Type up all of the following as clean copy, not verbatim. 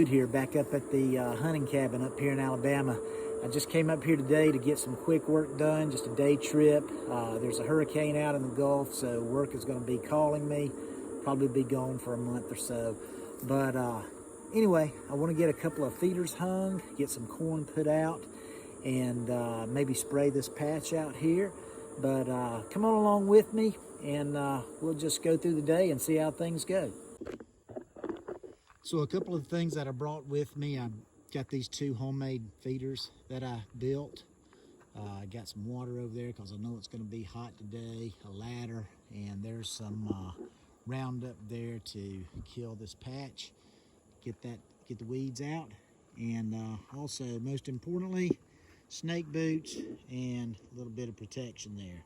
feed here back up at the hunting cabin up here in Alabama. I just came up here today to get some quick work done, just a day trip. There's a hurricane out in the Gulf, so work is going to be calling me. Probably be gone for a month or so. But anyway, I want to get a couple of feeders hung, get some corn put out, and maybe spray this patch out here. But come on along with me, and we'll just go through the day and see how things go. So a couple of things that I brought with me, I got these 2 homemade feeders that I built. I got some water over there because I know it's going to be hot today, a ladder, and there's some Roundup there to kill this patch, get the weeds out, and also, most importantly, snake boots and a little bit of protection there.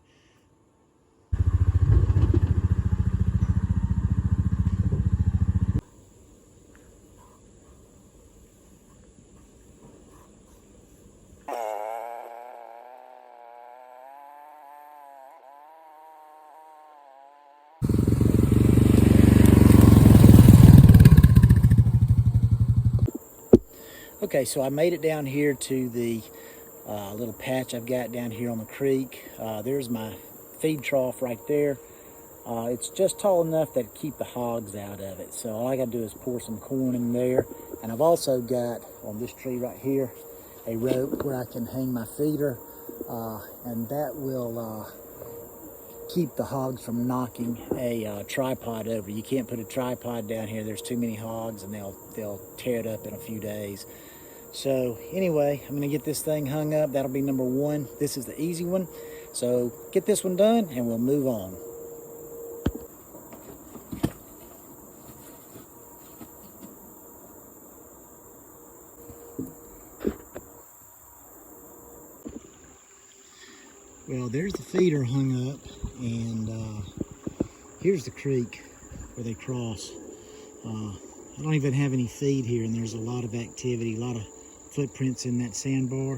Okay, so I made it down here to the little patch I've got down here on the creek. There's my feed trough right there. It's just tall enough that keep the hogs out of it. So all I gotta do is pour some corn in there. And I've also got on this tree right here a rope where I can hang my feeder, and that will keep the hogs from knocking a tripod over. You can't put a tripod down here. There's too many hogs and they'll tear it up in a few days. So anyway, I'm gonna get this thing hung up. That'll be number 1. This is the easy one. So get this one done and we'll move on. Well, there's the feeder hung up, and here's the creek where they cross. I don't even have any feed here, and there's a lot of activity, a lot of footprints in that sandbar,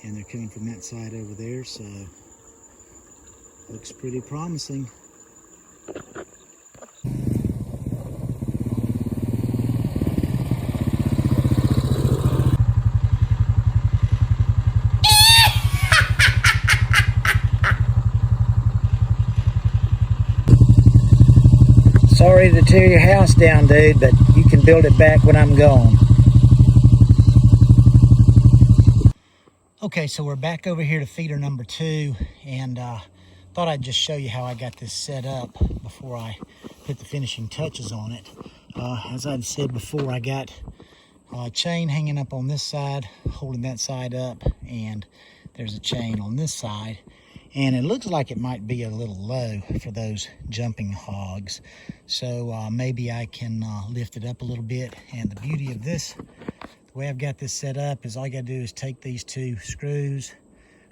and they're coming from that side over there, so looks pretty promising. Sorry to tear your house down, dude, but you can build it back when I'm gone. Okay, so we're back over here to feeder number 2, and thought I'd just show you how I got this set up before I put the finishing touches on it. As I'd said before, I got a chain hanging up on this side, holding that side up, and there's a chain on this side. And it looks like it might be a little low for those jumping hogs. So maybe I can lift it up a little bit. And the beauty of this, the way I've got this set up, is all you gotta do is take these 2 screws,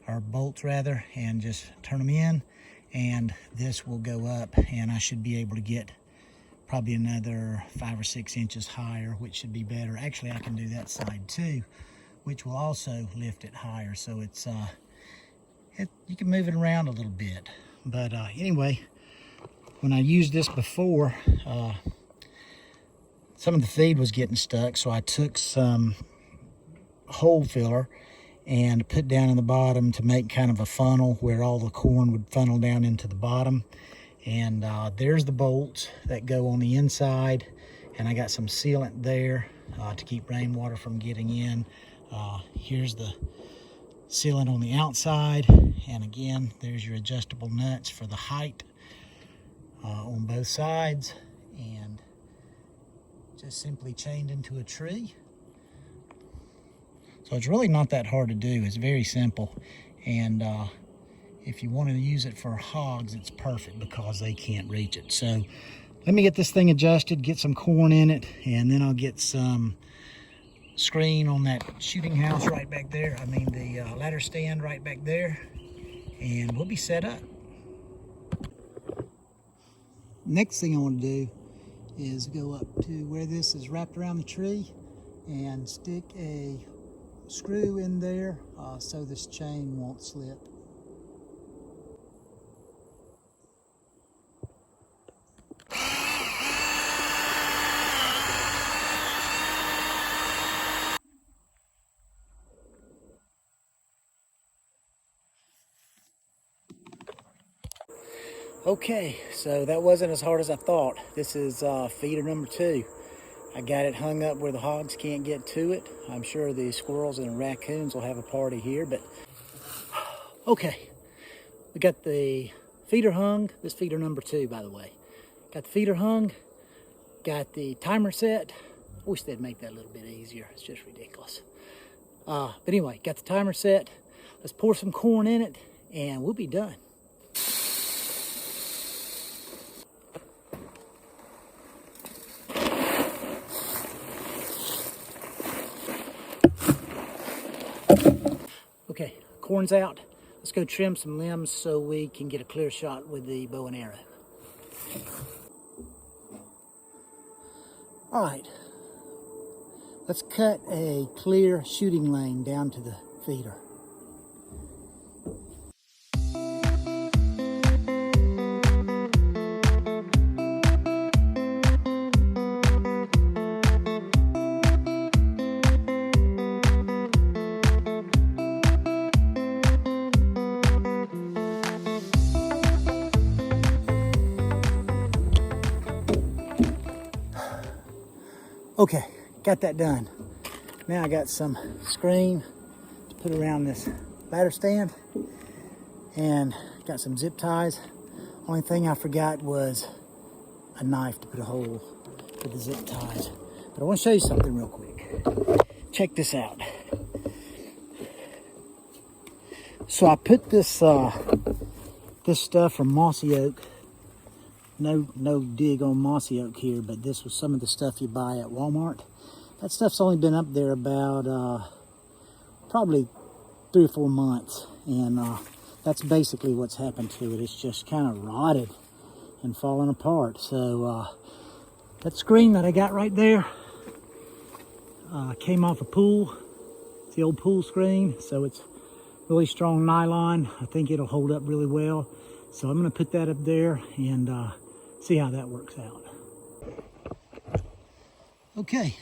or bolts rather, and just turn them in, and this will go up, and I should be able to get probably another 5 or 6 inches higher, which should be better. Actually, I can do that side too, which will also lift it higher. So it's you can move it around a little bit. But anyway, when I used this before, some of the feed was getting stuck, so I took some hole filler and put down in the bottom to make kind of a funnel where all the corn would funnel down into the bottom. And there's the bolts that go on the inside, and I got some sealant there to keep rainwater from getting in. Here's the sealant on the outside, and again, there's your adjustable nuts for the height on both sides, and just simply chained into a tree. So it's really not that hard to do. It's very simple, and if you want to use it for hogs, it's perfect because they can't reach it. So let me get this thing adjusted, get some corn in it, and then I'll get some screen on that shooting house right back there. I mean the ladder stand right back there, and we'll be set up. Next thing I want to do is go up to where this is wrapped around the tree and stick a screw in there so this chain won't slip. Okay, so that wasn't as hard as I thought. This is feeder number 2. I got it hung up where the hogs can't get to it. I'm sure the squirrels and the raccoons will have a party here, but okay. We got the feeder hung. This feeder number 2, by the way. Got the feeder hung. Got the timer set. I wish they'd make that a little bit easier. It's just ridiculous. But anyway, got the timer set. Let's pour some corn in it and we'll be done. Okay, corn's out. Let's go trim some limbs so we can get a clear shot with the bow and arrow. All right, let's cut a clear shooting lane down to the feeder. Okay, got that done. Now I got some screen to put around this ladder stand and got some zip ties. Only thing I forgot was a knife to put a hole for the zip ties. But I want to show you something real quick. Check this out. So I put this this stuff from Mossy Oak. No dig on Mossy Oak here, but this was some of the stuff you buy at Walmart. That stuff's only been up there about probably 3 or 4 months, and that's basically what's happened to it. It's just kind of rotted and falling apart. So that screen that I got right there came off a pool. It's the old pool screen, so it's really strong nylon. I think it'll hold up really well. So I'm going to put that up there and see how that works out. Okay,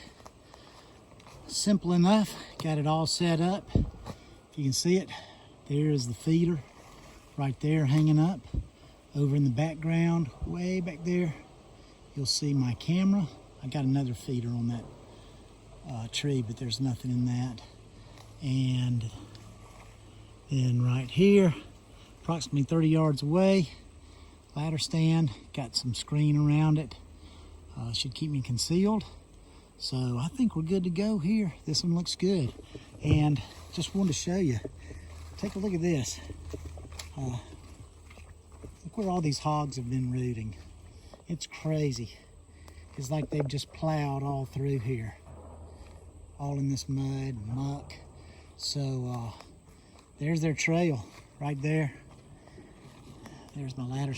simple enough. Got it all set up. If you can see it, there's the feeder right there hanging up. Over in the background, way back there, you'll see my camera. I got another feeder on that tree, but there's nothing in that. And then right here, approximately 30 yards away, ladder stand, got some screen around it. Should keep me concealed. So I think we're good to go here. This one looks good. And just wanted to show you, take a look at this. Look where all these hogs have been rooting. It's crazy. It's like they've just plowed all through here. All in this mud and muck. So there's their trail right there. There's my ladder.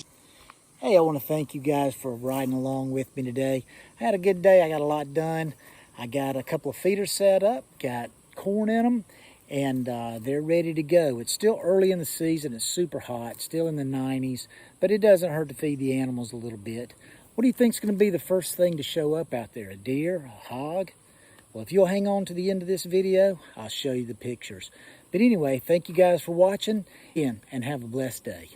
Hey, I want to thank you guys for riding along with me today. I had a good day. I got a lot done. I got a couple of feeders set up, got corn in them, and they're ready to go. It's still early in the season. It's super hot, still in the 90s, but it doesn't hurt to feed the animals a little bit. What do you think is going to be the first thing to show up out there? A deer? A hog? Well, if you'll hang on to the end of this video, I'll show you the pictures. But anyway, thank you guys for watching, and have a blessed day.